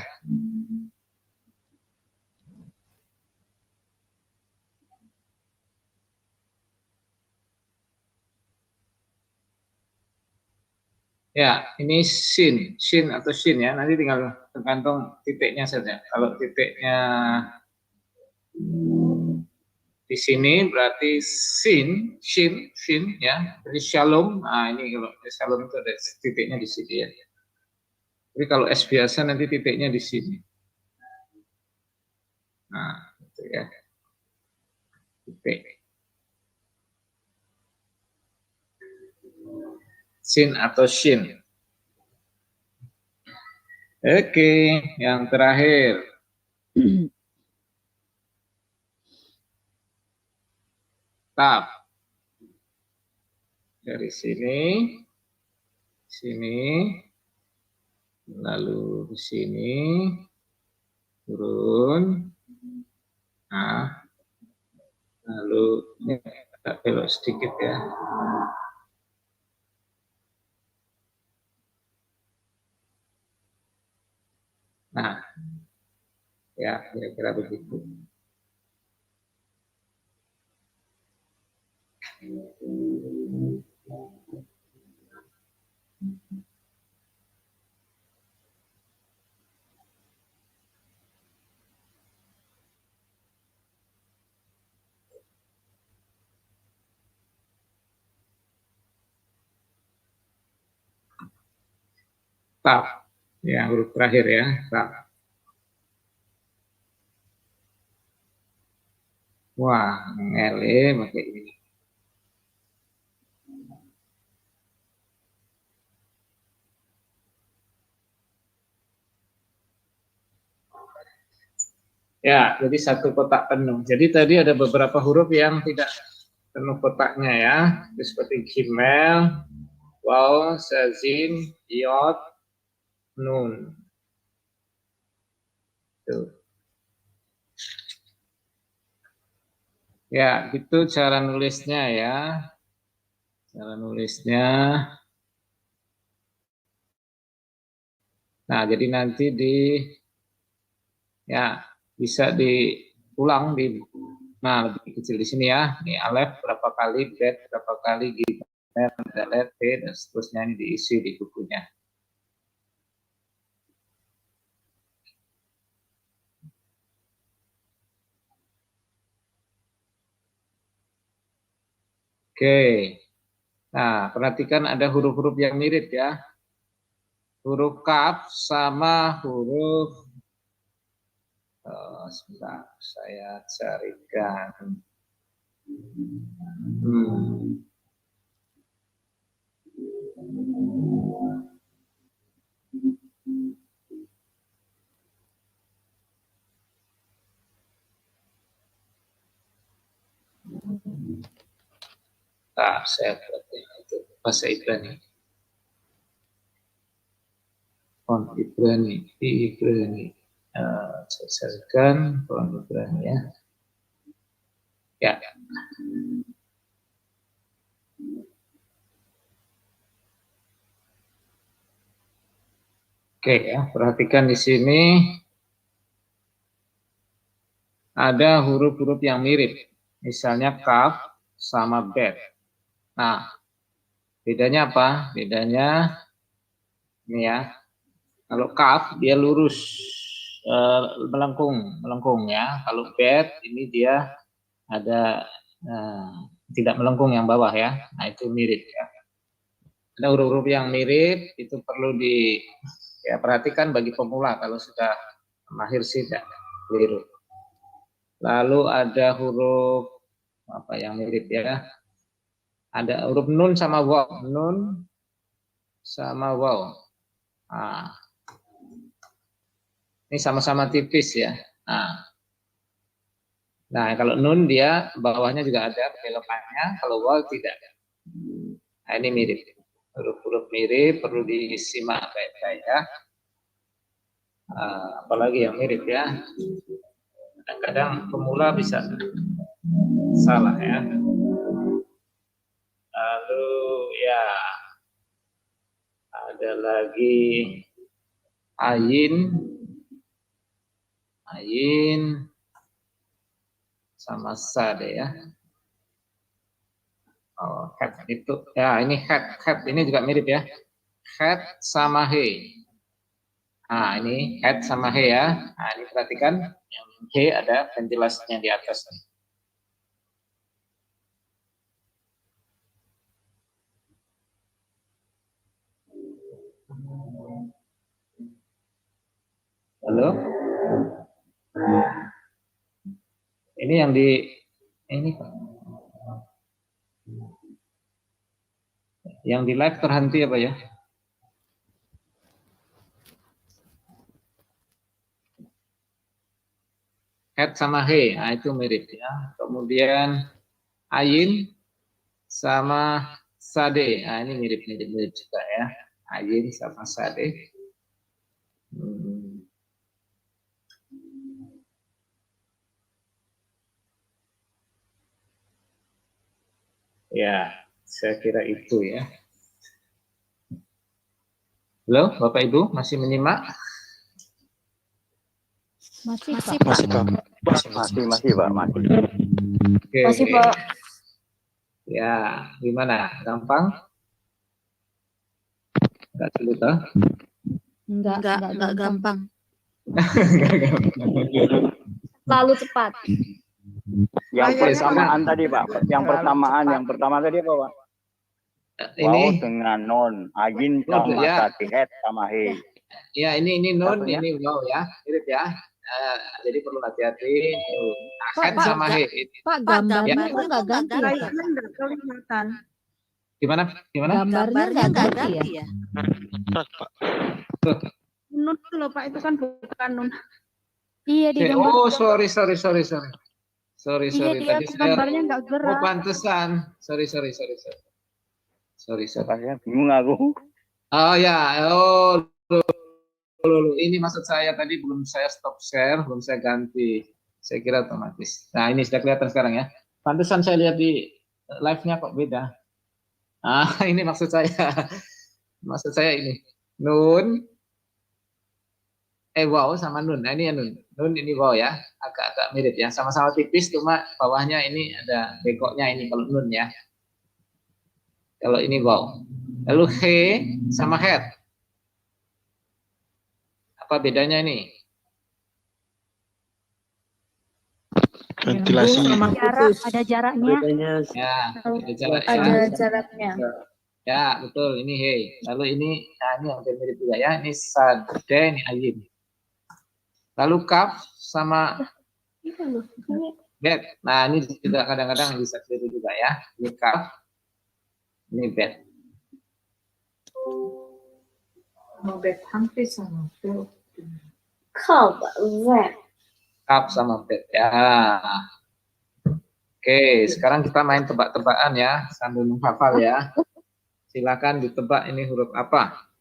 Ya, ini shin atau shin ya. Nanti tinggal tergantung titiknya saja. Kalau titiknya di sini berarti shin ya. Jadi shalom. Nah, ini kalau shalom itu ada titiknya di sini ya. Jadi kalau S biasa nanti titiknya di sini. Nah, itu ya. Titik. Sin atau shin. Oke, yang terakhir. Kaf. Dari sini, lalu ke sini, turun. Nah, lalu ini agak belok sedikit ya. Nah, ya kira-kira begitu. Kaf, ya huruf terakhir ya, kaf. Wah, ngele pakai ini. Ya, jadi satu kotak penuh. Jadi tadi ada beberapa huruf yang tidak penuh kotaknya ya. Seperti gimel, waw, sazin, yod, nun. Tuh. Ya, gitu cara nulisnya ya. Cara nulisnya. Nah, jadi nanti ya bisa diulang nah lebih kecil di sini ya. Ini alef berapa kali, bet berapa kali, gimel, dalet, t dan seterusnya ini diisi di bukunya. Oke. Nah, perhatikan ada huruf-huruf yang mirip ya. Huruf kaf sama huruf sebentar, saya carikan. Saya itu bahasa Ibrani. Font Ibrani, Ibrani. Saya carikan font Ibrani ya. Ya. Oke ya, perhatikan di sini ada huruf-huruf yang mirip. Misalnya kaf sama bet. Nah, bedanya apa? Bedanya ini ya. Kalau kaf dia lurus melengkung ya. Kalau bet ini dia ada tidak melengkung yang bawah ya. Nah, itu mirip ya. Ada huruf-huruf yang mirip itu perlu perhatikan bagi pemula, kalau sudah mahir sih tidak keliru. Lalu ada huruf apa yang mirip ya? Ada huruf nun sama waw, nun sama waw. Nah, ini sama-sama tipis ya. Nah, kalau nun dia bawahnya juga ada belokannya, kalau waw tidak. Nah, ini mirip. Huruf-huruf mirip perlu disimak baik-baik ya. Apalagi yang mirip ya. Kadang-kadang pemula bisa salah ya. Lalu ya ada lagi ayin sama sad ya. Hat itu ya, ini hat ini juga mirip ya. Hat sama he. Nah, ini hat sama he ya. Nah, ini perhatikan yang he ada ventilasinya di atas. Ini yang di ini Pak. Yang di live terhenti apa ya? Head sama he, nah itu mirip ya. Kemudian ayin sama sade, nah ini mirip juga ya. Ayin sama sade. Ya, saya kira itu ya. Halo, Bapak Ibu masih menyimak? Masih, Masih, Pak. Pak. Masih Pak, masih. Oke. Masih, Pak. Ya, gimana? Gampang? Enggak sulit toh? Enggak gampang. Enggak gampang. Lalu cepat. Yang Banyak persamaan tadi Pak, yang pertama tadi apa Pak? Wow Ini dengan non, ayin Oh, sama ya. sate, head sama he. ya ini nun, Apa ya? ini wow ya. Mirip ya. Jadi perlu hati-hati. Head Pak, sama he. Pak, gambarnya enggak ganti ya, Pak? Enggak kelihatan. Gimana? Gimana? Gambarnya enggak ganti ya? Nun itu loh Pak, itu kan bukan nun. Iya, di gambar. Oh, sorry. Iya, dia Tadi saya gambarnya enggak oh gerak. pantesan. Sorry. Saya bingung aku. Oh ya, oh loh. Ini maksud saya tadi belum saya stop share, belum saya ganti. Saya kira otomatis. Nah, ini sudah kelihatan sekarang ya. Pantesan saya lihat di live-nya kok beda. Ah, ini maksud saya. Maksud saya ini. Nun. Wow sama nun. Nah, ini ya nun. Nun ini wow ya. Agak-agak mirip ya. Sama-sama tipis, cuma bawahnya ini ada bekoknya ini kalau nun ya. Kalau ini wow. Lalu he sama head. Apa bedanya ini? Ventilasi. Ada jaraknya. Ya, ada jaraknya. Ada jaraknya. Ya, betul. Ini he. Lalu ini, nah ini hampir mirip juga ya. Ini sade, ini ayin. Lalu kaf sama bed. Nah, ini juga kadang-kadang bisa keliru juga ya. Ini kaf, ini bed. Bed hampir sama. Kaf sama bed. Ya. Oke, sekarang kita main tebak-tebakan ya, sambil menghafal ya. Silakan ditebak ini huruf apa.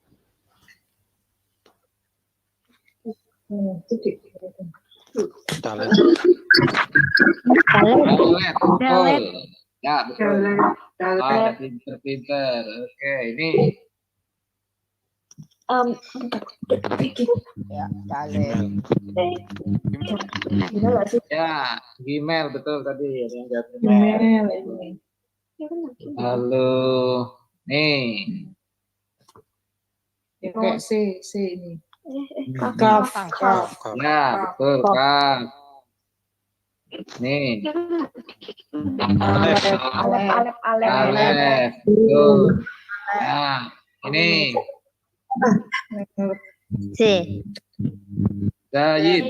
Dalet. Dalet, betul. Ya, betul. Dalet. Pinter-pinter. Oke, ini ya, Gmail betul tadi yang jawab Gmail. Halo, nih. C ini. Kaf. Ya, betul kaf. Nih, alef, betul. Nah, ini C. Zayin,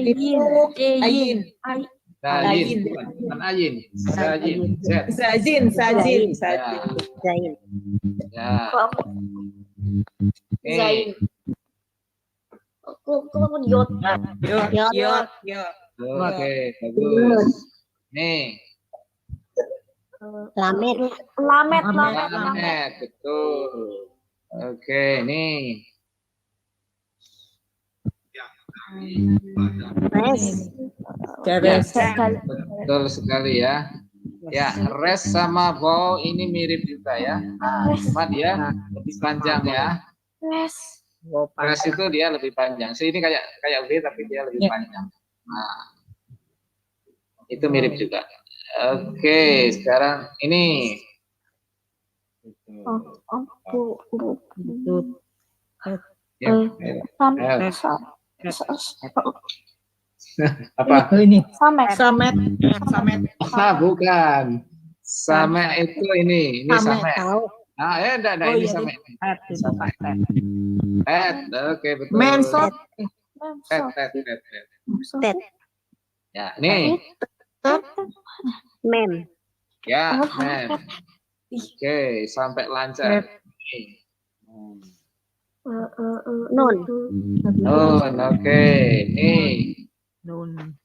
Ayin. Zayin, bukan ayin, Zayin, Z. Sajin. Ya, ya. Nih, Yot. oke, bagus. Nih, Lamet. Lamet, betul. Oke, nih. Betul sekali ya. Ya, res sama bow ini mirip juga ya. Cuma dia lebih panjang ya. Res itu dia lebih panjang. So, ini kayak V tapi dia lebih panjang. Nah, itu mirip juga. Oke, sekarang ini. Ya, apa? Samet. Bukan. Samet itu ini samet. Ah, enggak, ini samet. Oke, betul. Mensot. Tet. Ya, nih. Mem. Ya, mem. Oke, sampai lancar. Nun. Nun, oke. Nih. Nun.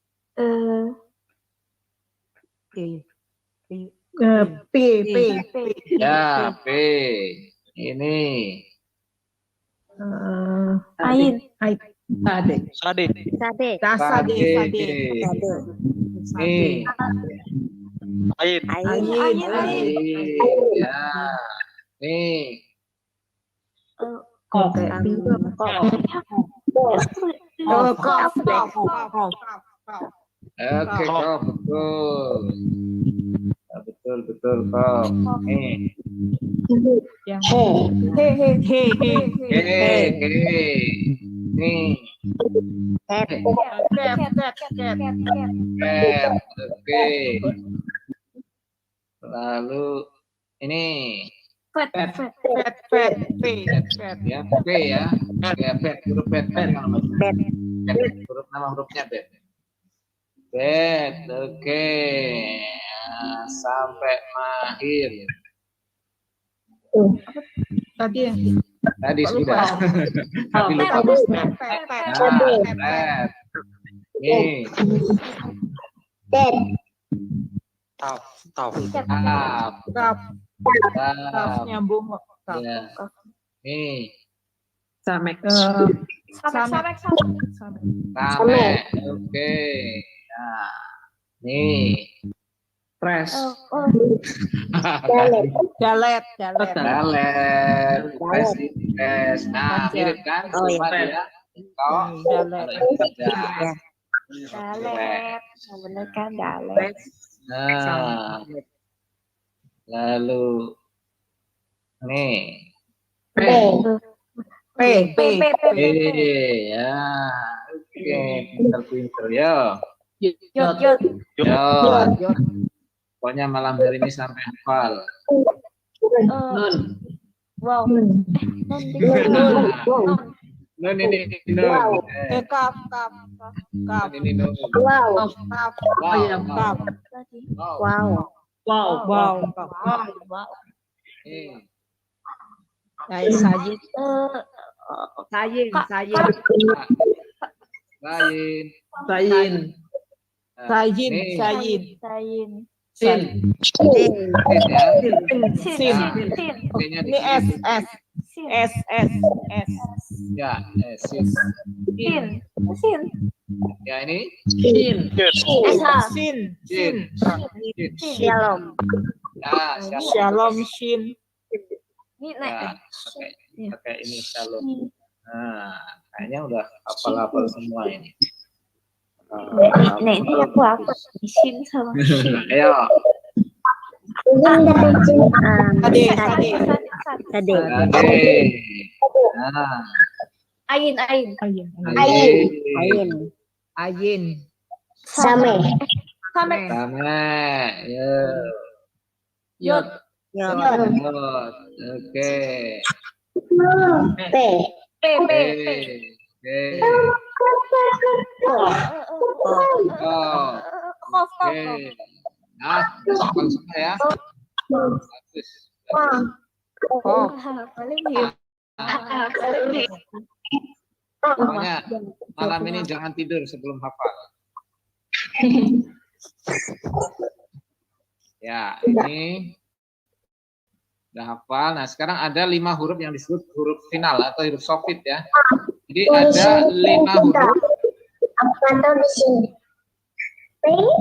P. Ya, P. Ini. Ain. Sade. Sade. Sade. Nih. Ain. Ya. Nih. Oke, kok betul. Betul kok. Nih. Nih. Cat. Cat. Oke. Lalu ini. Ya, P ya. Ya, bet, huruf bet. Huruf nama hurufnya bet. Bet, oke. Nah, sampai mahir. Tadi sudah. Tapi lupa. Bet. Nih. Taf. Nyambung. Ya. Nih. Samek. Samek. Oke. Nah. Nih. Pres. Dalet. Jalet. Pres. Nah, mirip kan? Oh, iya. Sama dia. Kau. Dalet. Bener kan dalet. Nah. Lalu nih. P. Ya. Oke, pinter ya. Yot. Pokoknya malam hari ini sampai hafal. Nun. Wow. Nun ini nun. Kaf. Nun ini nun. Wow. Wow. Sajid. Sin. Ini S. Ya, sin. Ya ini sin. Shalom. Ya, Shalom Shin. Ya, pakai ini shalom. Nah, kayaknya udah hafal-hafal semua ini. Ini aku apa? Shin sama Ayo. Sade. Nah. Ain. Same. Yot. Oke. P. Oke. Nah, hafal semua ya. Bagus. Pokoknya malam ini jangan tidur sebelum hafal. Ya, ini udah hafal. Nah, sekarang ada 5 huruf yang disebut huruf final atau huruf sofit ya. Jadi ada 5 huruf.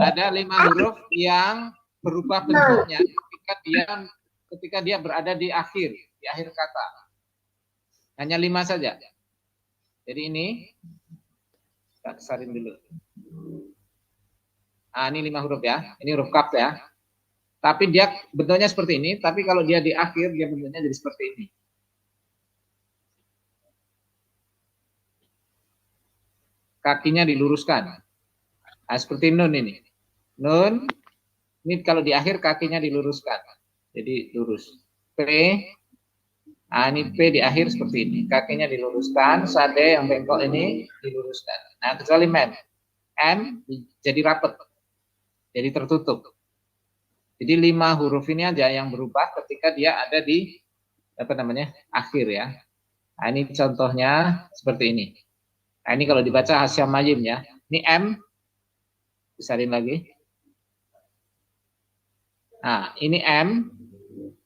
Ada 5 huruf yang berubah bentuknya ketika dia berada di akhir kata. Hanya 5 saja. Jadi ini kita kesarin dulu. Nah, ini 5 huruf ya. Ini huruf kaf ya. Tapi dia bentuknya seperti ini, tapi kalau dia di akhir dia bentuknya jadi seperti ini. Kakinya diluruskan. Nah, seperti nun ini. Nun, ini kalau di akhir kakinya diluruskan. Jadi lurus. P, nah ini P di akhir seperti ini. Kakinya diluruskan, sade yang bengkok ini diluruskan. Nah, kecuali mem. M jadi rapet. jadi tertutup. Jadi 5 huruf ini aja yang berubah ketika dia ada di akhir ya. Nah, ini contohnya seperti ini. Nah, ini kalau dibaca Hasyam Majim ya. Ini M, besarin lagi. Nah, ini M,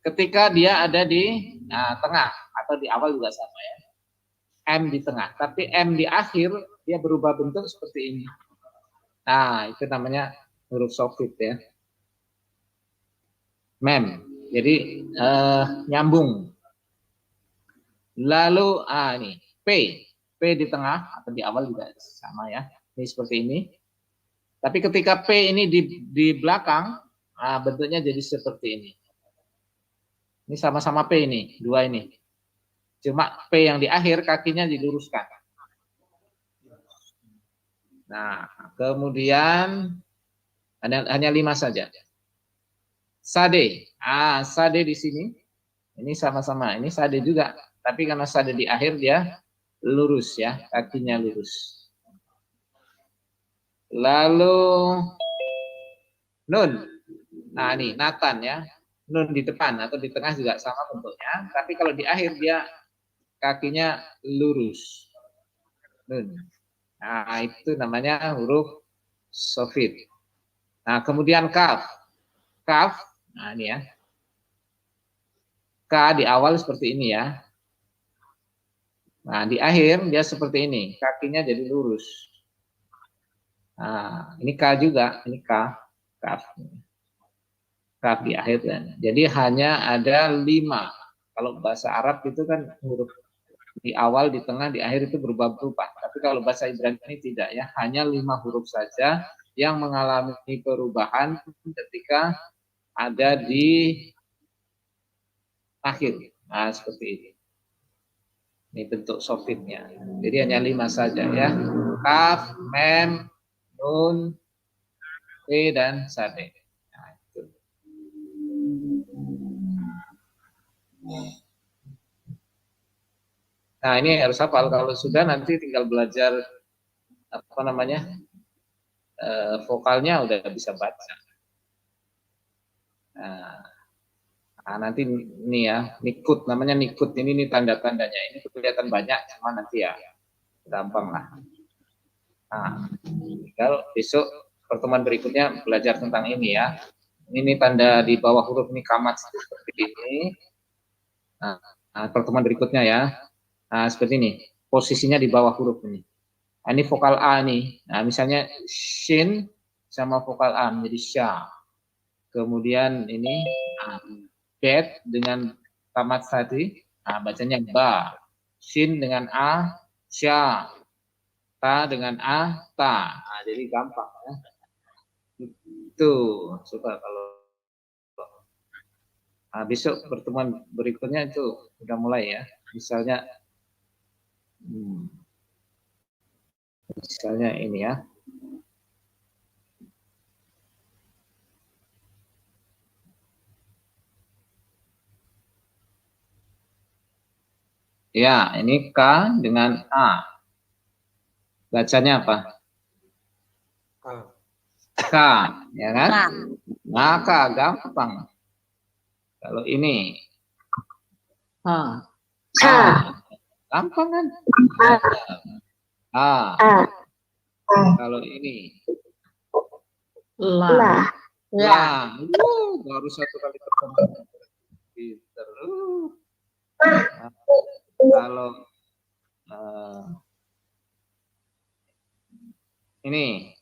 ketika dia ada di tengah atau di awal juga sama ya. M di tengah, tapi M di akhir dia berubah bentuk seperti ini. Nah, itu namanya huruf sofit ya. Mem, jadi nyambung. Lalu ini P di tengah atau di awal juga sama ya. Ini seperti ini. Tapi ketika P ini di belakang, bentuknya jadi seperti ini. Ini sama-sama P ini, 2 ini. Cuma P yang di akhir kakinya diluruskan. Nah, kemudian hanya 5 saja. Sade. Sade di sini. Ini sama-sama. Ini sade juga. Tapi karena sade di akhir dia lurus ya. Kakinya lurus. Lalu nun. Nah ini Nathan ya. Nun di depan atau di tengah juga sama bentuknya. Tapi kalau di akhir dia kakinya lurus. Nun. Nah itu namanya huruf sofit. Nah kemudian kaf. Kaf. Nah ini ya. K di awal seperti ini ya. Nah di akhir dia seperti ini. Kakinya jadi lurus. Nah ini K juga. Ini K. Kaf. Kaf di akhir. Jadi hanya ada 5. Kalau bahasa Arab itu kan huruf di awal, di tengah, di akhir itu berubah-ubah. Tapi kalau bahasa Ibrani ini tidak ya. Hanya 5 huruf saja yang mengalami perubahan ketika ada di akhir. Nah, seperti ini. Ini bentuk sofitnya. Jadi hanya 5 saja ya. Kaf, mem, nun, P, dan sade. Nah, itu. Nah, ini harus hafal. Kalau sudah nanti tinggal belajar vokalnya udah bisa baca. Nah, nanti ini ya, nikut namanya nikut ini tanda-tandanya. Ini kelihatan banyak, cuma nanti ya gampang lah. Nah, tinggal besok pertemuan berikutnya belajar tentang ini ya. Ini tanda di bawah huruf ini kamat seperti ini. Nah, pertemuan berikutnya ya. Nah, seperti ini. Posisinya di bawah huruf ini. Nah, ini vokal A nih. Nah, misalnya shin sama vokal A menjadi sya. Kemudian ini bet dengan tamat tadi, bacanya ba. Shin dengan A, sya. Ta dengan A, ta. Nah, jadi gampang ya. Itu coba kalau besok pertemuan berikutnya itu udah mulai ya. Misalnya ini ya. Ya, ini K dengan A. Bacanya apa? K, ya kan? Nah, K gampang. Kalau ini A. Gampang kan? A. Kalau ini La. Baru 1 kali ketemu. Pinter. Kalau ini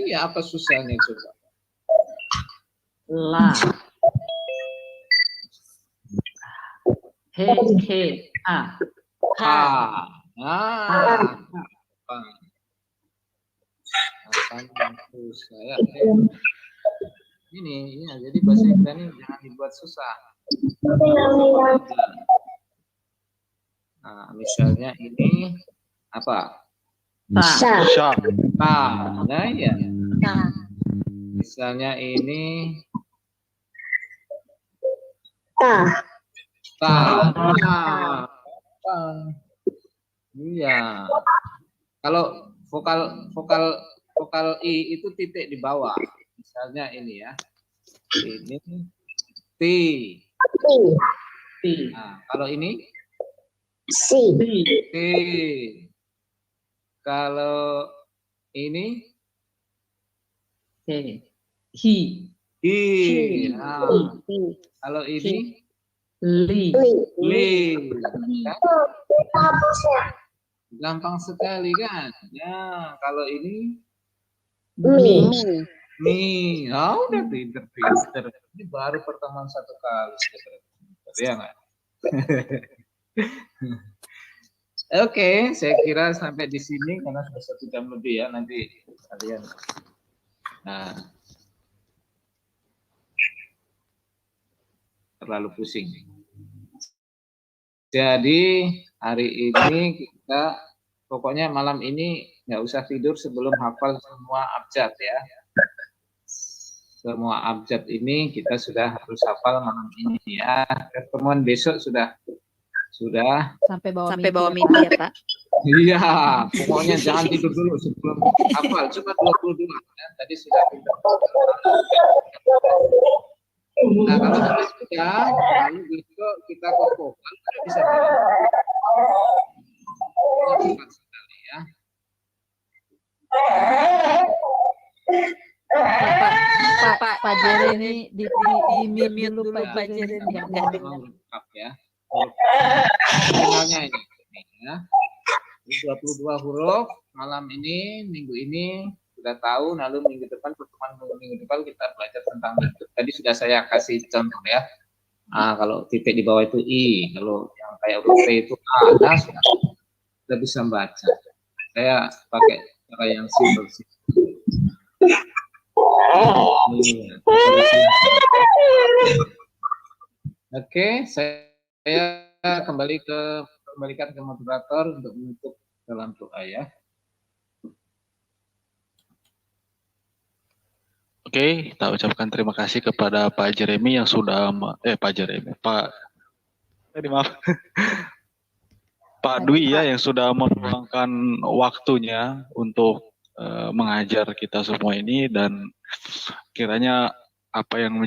ya apa susahnya coba? La. Susah. Ini ya, jadi bahasa Ibrani jangan dibuat susah. Nah, misalnya ini apa? Nah ya. Misalnya ini Iya. Kalau vokal vokal I itu titik di bawah. Misalnya ini ya. Ini T. Nah, kalau ini Si. T. Kalau ini Hi. I. Nah, kalau ini Li. Li. Kan? Gampang sekali kan? Ya, kalau ini Mi. Mi. Oh, udah pinter. Ini baru pertemuan satu kali. Ya nggak? Oke, saya kira sampai di sini karena sudah 1 jam lebih ya nanti kalian. Nah, terlalu pusing. Jadi hari ini kita pokoknya malam ini nggak usah tidur sebelum hafal semua abjad ya. Semua abjad ini kita sudah harus hafal malam ini ya. Pertemuan besok sudah Sampai bawa mimpi ya, Pak. iya, pokoknya jangan tidur dulu sebelum hafal. Cuma 22 ya. Tadi sudah pintar. Nah, kalau sudah, lalu besok kita kokohkan bisa cepat sekali ya. Pak Jere ini di mute dulu Pak Jere Ya, nggak dengar. lengkap ya. Finalnya ini ya. 22 huruf malam ini, minggu ini sudah tahu, lalu minggu depan pertemuan minggu depan kita belajar tentang itu. Tadi sudah saya kasih contoh ya. Kalau titik di bawah itu I, kalau yang kayak huruf T itu A, nah, sudah bisa membaca. Saya pakai cara yang simpel sih. Oke, saya kembalikan ke moderator untuk menutup dalam doa ya. Oke, kita ucapkan terima kasih kepada Pak Jeremy yang sudah Pak Dwi ya yang sudah meluangkan waktunya untuk mengajar kita semua ini, dan kiranya apa yang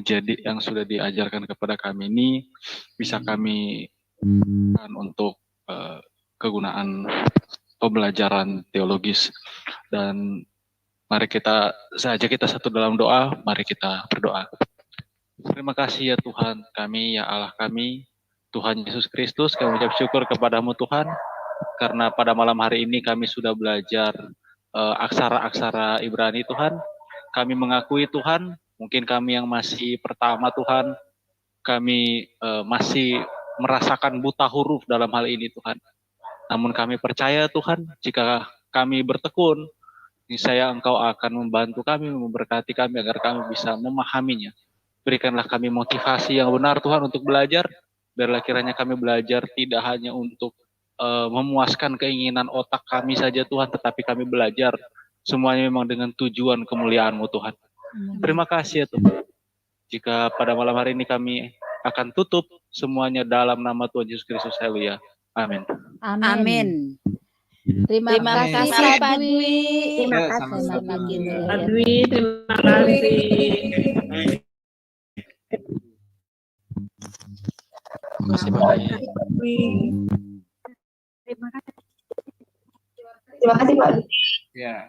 sudah diajarkan kepada kami ini bisa kami gunakan untuk kegunaan pembelajaran teologis. Dan mari kita satu dalam doa, mari kita berdoa. Terima kasih ya Tuhan kami, ya Allah kami, Tuhan Yesus Kristus, kami ucap syukur kepadamu Tuhan, karena pada malam hari ini kami sudah belajar aksara-aksara Ibrani Tuhan. Kami mengakui Tuhan, mungkin kami yang masih pertama Tuhan, kami masih merasakan buta huruf dalam hal ini Tuhan. Namun kami percaya Tuhan, jika kami bertekun, niscaya Engkau akan membantu kami, memberkati kami agar kami bisa memahaminya. Berikanlah kami motivasi yang benar Tuhan untuk belajar. Biarlah kiranya kami belajar tidak hanya untuk memuaskan keinginan otak kami saja Tuhan, tetapi kami belajar semuanya memang dengan tujuan kemuliaan-Mu Tuhan. Terima kasih ya Tuhan. Jika pada malam hari ini kami akan tutup semuanya dalam nama Tuhan Yesus Kristus. Haleluya. Amin. Amin. Terima kasih Pak Dwi. Terima Ya, kasih. sama-sama. Pak Dwi, terima kasih. Terima kasih Pak Dwi. Terima kasih Pak. Ya.